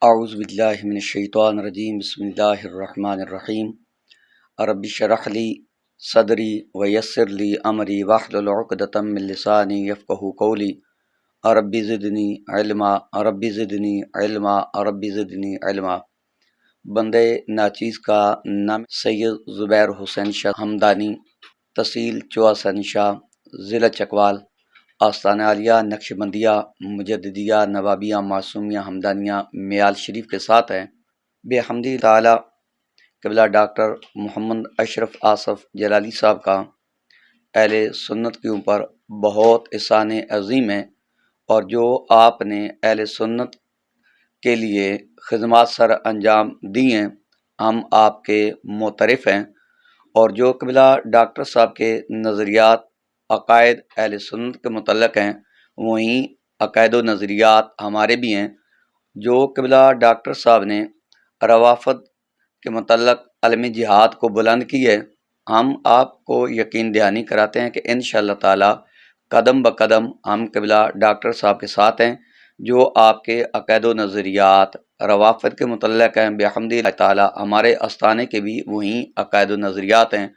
اعوذ باللہ من الشیطان الرجیم بسم اللہ الرحمن الرحیم رب اشرح لی صدری ویسر لی امری واحلل عقدۃ من لسانی یفقہوا قولی رب زدنی علما رب زدنی علما رب زدنی علما۔ بندے ناچیز کا نام سید زبیر حسین شاہ ہمدانی، تحصیل چواسانی شاہ، ضلع چکوال، آستانہ عالیہ نقشبندیہ مجددیہ نوابیہ معصومیہ ہمدانیہ میال شریف کے ساتھ ہے۔ بے حمدی تعالی قبلہ ڈاکٹر محمد اشرف آصف جلالی صاحب کا اہل سنت کے اوپر بہت احسان عظیم ہے، اور جو آپ نے اہل سنت کے لیے خدمات سر انجام دی ہیں، ہم آپ کے معترف ہیں، اور جو قبلہ ڈاکٹر صاحب کے نظریات عقائد اہل سنت کے متعلق ہیں، وہیں عقائد و نظریات ہمارے بھی ہیں۔ جو قبلہ ڈاکٹر صاحب نے روافض کے متعلق علم جہاد کو بلند کی ہے، ہم آپ کو یقین دہانی کراتے ہیں کہ انشاءاللہ تعالی قدم بقدم ہم قبلہ ڈاکٹر صاحب کے ساتھ ہیں۔ جو آپ کے عقائد و نظریات روافض کے متعلق ہیں، بحمد اللہ تعالی ہمارے استانے کے بھی وہیں عقائد و نظریات ہیں۔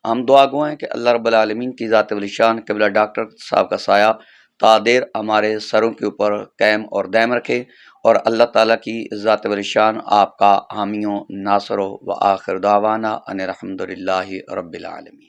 ہم دعا گو ہیں کہ اللہ رب العالمین کی ذات ولی شان قبلہ ڈاکٹر صاحب کا سایہ تا دیر ہمارے سروں کے اوپر قائم اور دائم رکھے، اور اللہ تعالیٰ کی ذات ولی شان آپ کا حامی و ناصر و آخر دعوانا ان الحمد للہ رب العالمین۔